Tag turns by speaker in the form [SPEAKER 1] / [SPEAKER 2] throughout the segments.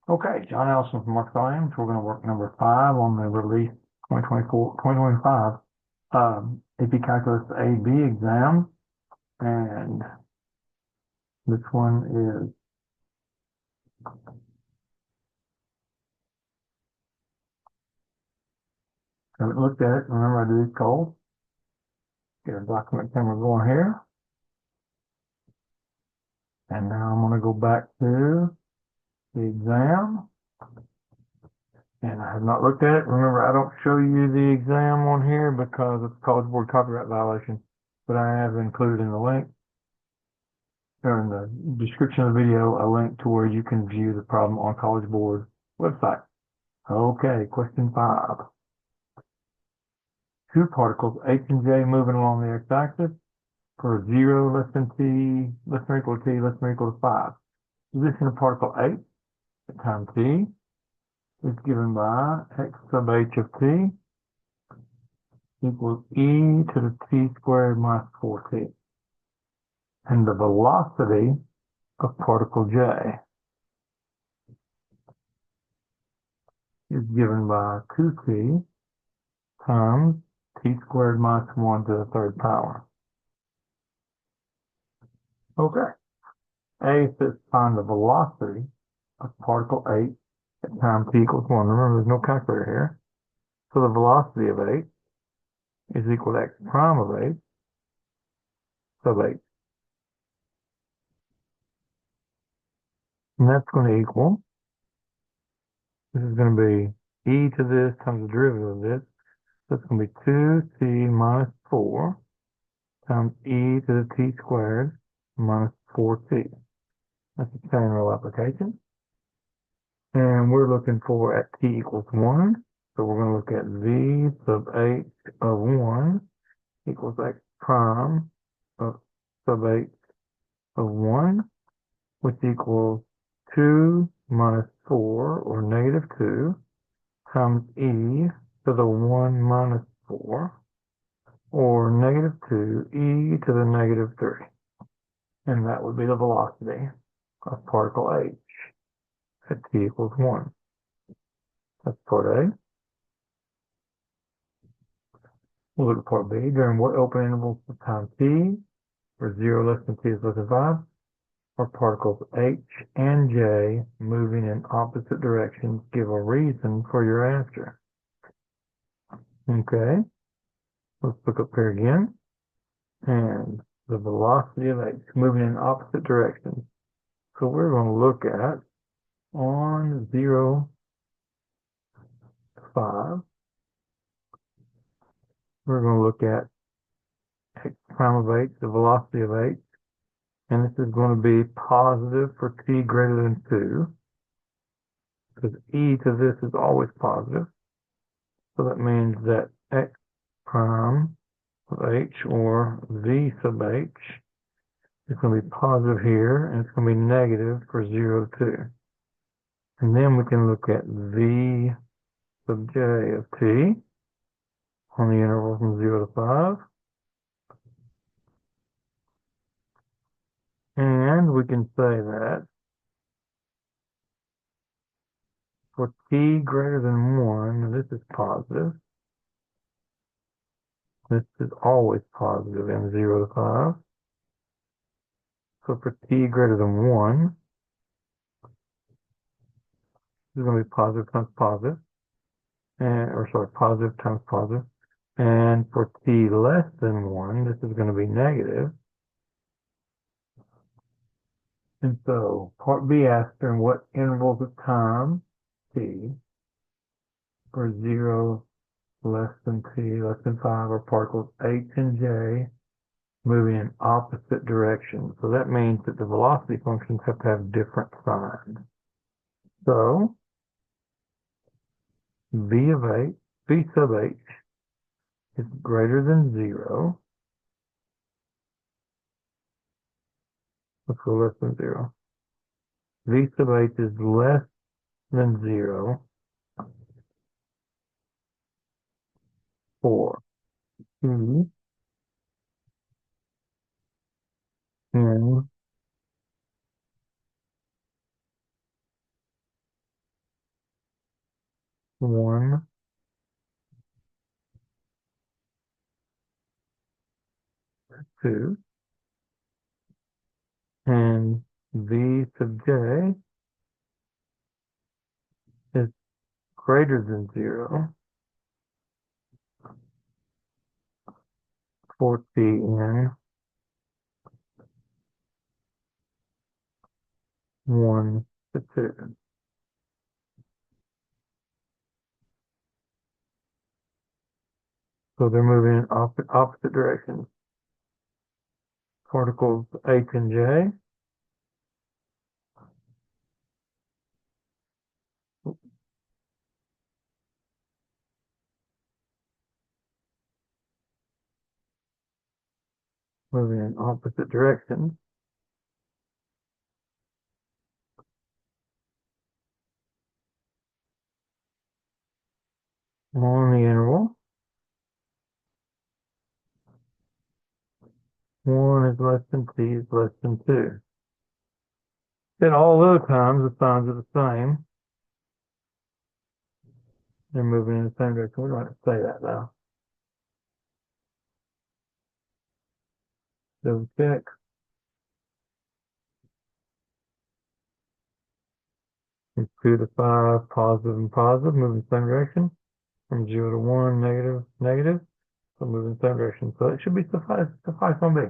[SPEAKER 1] Okay, John Allison from Mark Science. We're going to work number 5 on the release 2025 AP Calculus AB exam. And this one is haven't looked at it. Remember, I do these calls. Get a document camera going here. And now I'm going to go back to the exam. And I have not looked at it. Remember, I don't show you the exam on here because it's a College Board copyright violation. But I have included in the link, or in the description of the video, a link to where you can view the problem on College Board website. Okay, question 5. Two particles, H and J, moving along the x-axis for 0 less than t, less than or equal to t, less than or equal to 5. Position of particle H at time t is given by x sub h of t equals e to the t squared minus 4t. And the velocity of particle J is given by 2t times t squared minus 1 to the third power. Okay. A says find the velocity of particle H at time t equals 1. Remember, there's no calculator here. So the velocity of H is equal to x prime of H sub H. And that's going to equal, this is going to be e to this times the derivative of this. So it's going to be 2t minus 4 times e to the t squared minus 4t. That's a chain rule application. And we're looking for at t equals 1. So we're going to look at v sub h of 1 equals x prime of sub h of 1, which equals 2 minus 4, or negative 2, times e to the 1 minus 4, or negative 2 e to the negative 3. And that would be the velocity of particle H at t equals 1. That's part A. We'll look at part B. During what open intervals of time t, where 0 less than t is less than 5, are particles H and J moving in opposite directions? Give a reason for your answer. Okay, let's look up here again. And the velocity of H moving in opposite directions. So we're going to look at on 0 to 5. We're going to look at x prime of H, the velocity of H. And this is going to be positive for t greater than 2, because e to this is always positive. So that means that x prime of h, or v sub h, is going to be positive here, and it's going to be negative for 0 to 2. And then we can look at v sub j of t on the interval from 0 to 5. And we can say that for t greater than 1, this is positive. This is always positive in 0 to 5. So for t greater than 1, this is going to be positive times positive. Positive times positive. And for t less than 1, this is going to be negative. And so part B asks during what intervals of time t for 0 less than t less than 5 are particles H and J moving in opposite directions. So that means that the velocity functions have to have different signs. So v sub h is greater than 0. Let's go less than 0. V sub h is less than 0 for t in 1, 2, and v sub j is greater than 0 for t in 1 to 2. So they're moving in opposite directions. Particles H and J moving in opposite directions. On the interval, 1 is less than t is less than 2. At all other times, the signs are the same. They're moving in the same direction. We don't have to say that though. Double check. From 2 to 5, positive and positive, moving the same direction. From 0 to 1, negative, negative. So moving in the same direction. So it should be suffice on B.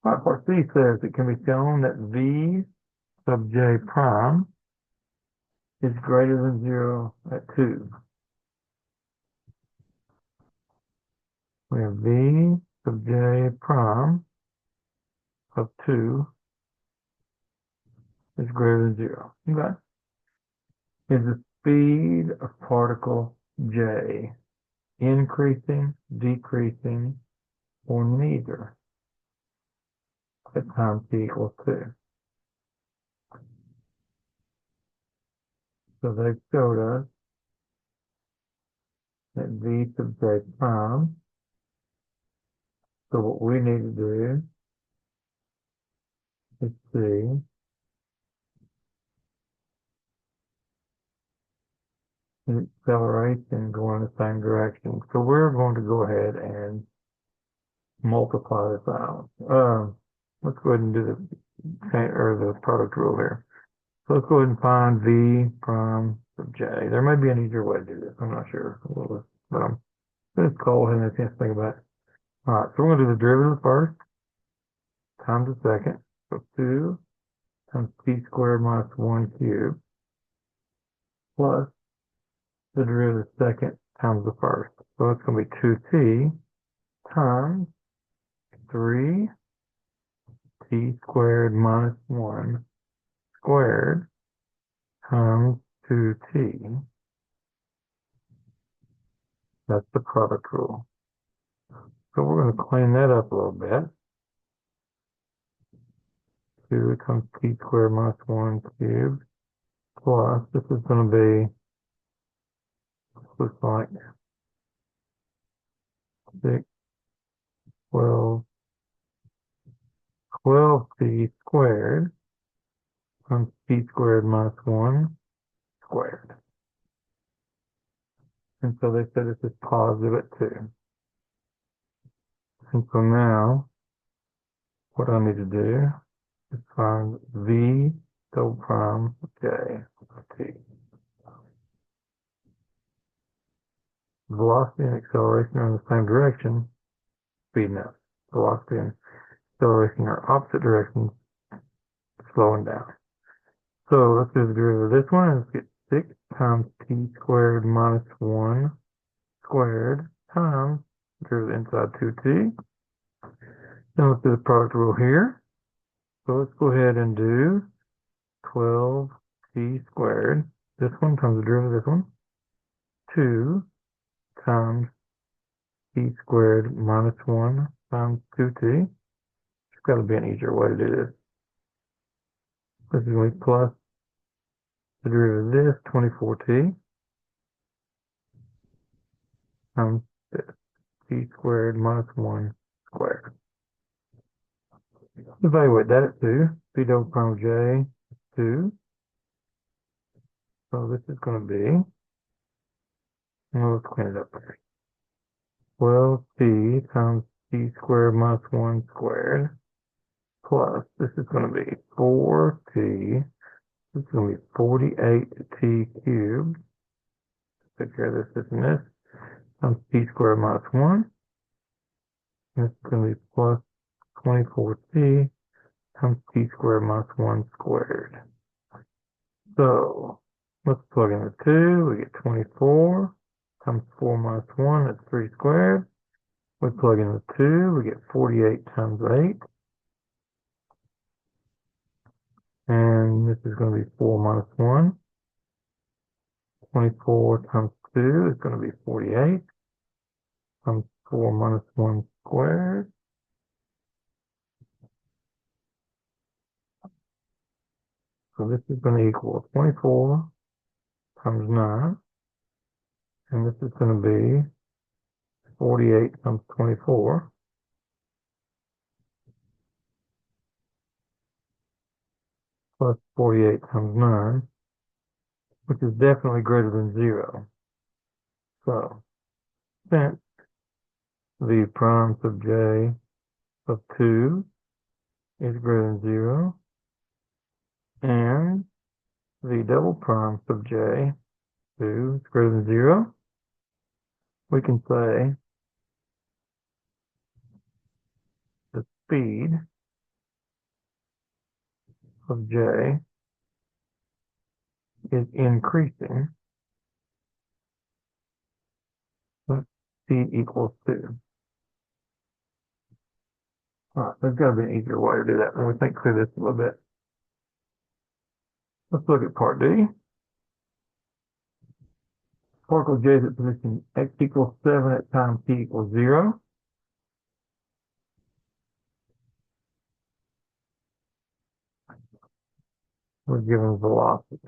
[SPEAKER 1] All right, part C says it can be shown that V sub j prime is greater than 0 at 2. We have V sub j prime of 2 is greater than 0. Okay. Is the speed of particle j increasing, decreasing, or neither at time t equals 2? So they showed us that V sub j prime. So what we need to do is see an acceleration going in the same direction. So we're going to go ahead and multiply this out. Let's go ahead and do the product rule here. So let's go ahead and find V prime sub j. There may be an easier way to do this. I'm not sure. But I'm just call ahead and a chance to think about it. All right, so we're going to do the derivative first times the second. So 2 times t squared minus 1 cubed plus the derivative second times the first. So it's going to be 2t times 3 t squared minus 1 squared times 2t. That's the product rule. So we're going to clean that up a little bit. 2 times t squared minus 1 cubed plus, this is going to be, looks like 6, 12, 12t squared times t squared minus 1 squared. And so they said this is positive at 2. And so now, what I need to do is find V double prime J T. Velocity and acceleration are in the same direction, speeding up. Velocity and acceleration are opposite directions, slowing down. So let's do the derivative of this one. Let's get 6 times t squared minus 1 squared times derivative inside 2t. Then let's do the product rule here. So let's go ahead and do 12t squared. This one times the derivative of this one. 2 times t squared minus 1 times 2t. There's got to be an easier way to do this. This is going to be plus the derivative of this, 24t times this, t squared minus 1 squared. Evaluate that at 2. V double prime j is 2. So this is going to be Well, let's clean it up first. 12t times t squared minus 1 squared plus, this is going to be 4t, this is going to be 48t cubed. Take care of this and this. Times t squared minus 1. This is going to be plus 24t times t squared minus 1 squared. So, let's plug in the 2. We get 24 times 4 minus 1. That's 3 squared. We plug in the 2. We get 48 times 8. And this is going to be 4 minus 1. 24 times 2 is going to be 48 times 4 minus 1 squared. So this is going to equal 24 times 9. And this is going to be 48 times 24. Plus 48 times 9. Which is definitely greater than 0. So, since the prime sub j of 2 is greater than 0, and the double prime sub j, 2, is greater than 0, we can say the speed of j is increasing, but speed equals 2. Alright, there's got to be an easier way to do that when we think through this a little bit. Let's look at part D. Particle j is at position x equals 7 at time t equals 0. We're given velocity.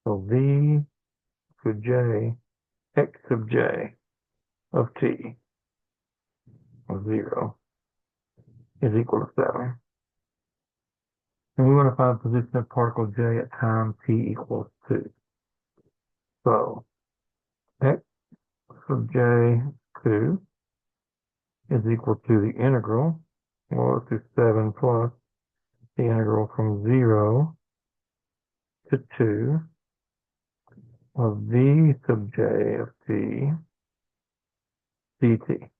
[SPEAKER 1] So v sub j, x sub j of t of 0 is equal to 7. And we want to find the position of particle j at time t equals 2. So x sub j 2 is equal to the integral, well, let's do 7 plus the integral from 0 to 2 of v sub j of t dt.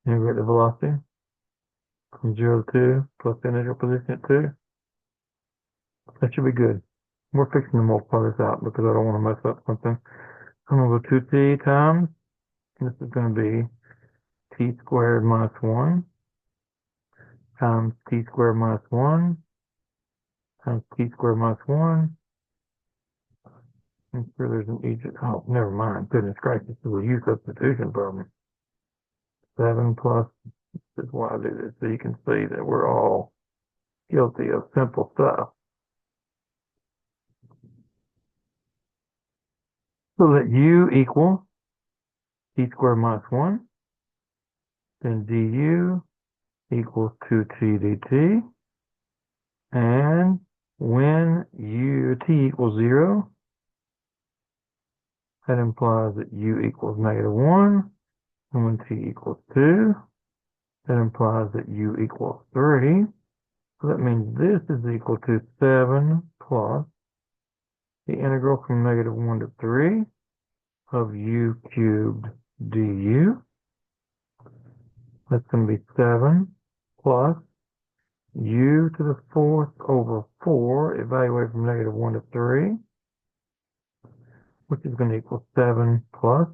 [SPEAKER 1] And we get the velocity from 0 to 2 plus the initial position at 2. That should be good. We're fixing to multiply this out because I don't want to mess up something. I'm going to go 2t times, this is going to be t squared minus 1 times t squared minus 1 times t squared minus 1. I'm sure there's an easy, oh, never mind. Goodness gracious, this is a U substitution problem. 7 plus, this is why I do this, so you can see that we're all guilty of simple stuff. So that u equals t squared minus 1, then du equals 2t dt, and when t equals 0, that implies that u equals -1, and when t equals 2, that implies that u equals 3. So that means this is equal to 7 plus the integral from -1 to 3 of u cubed du. That's going to be 7 plus u to the 4th over 4, evaluated from -1 to 3, which is going to equal 7 plus,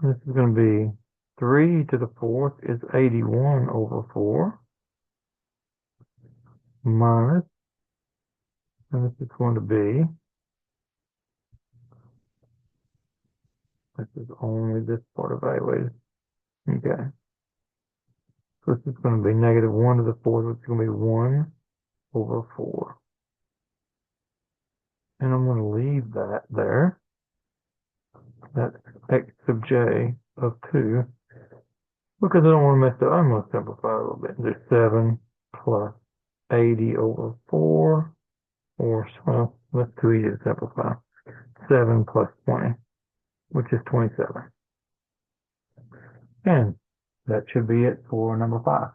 [SPEAKER 1] this is going to be 3 to the 4th is 81 over 4, minus, and this is going to be, this is only this part evaluated, okay. So this is going to be -1 to the 4th, which is going to be 1 over 4. And I'm going to leave that there. That's x sub j of 2. Because I don't want to mess up, I'm going to simplify a little bit. There's 7 plus 80 over 4. Or, well, that's too easy to simplify. 7 plus 20, which is 27. And that should be it for number 5.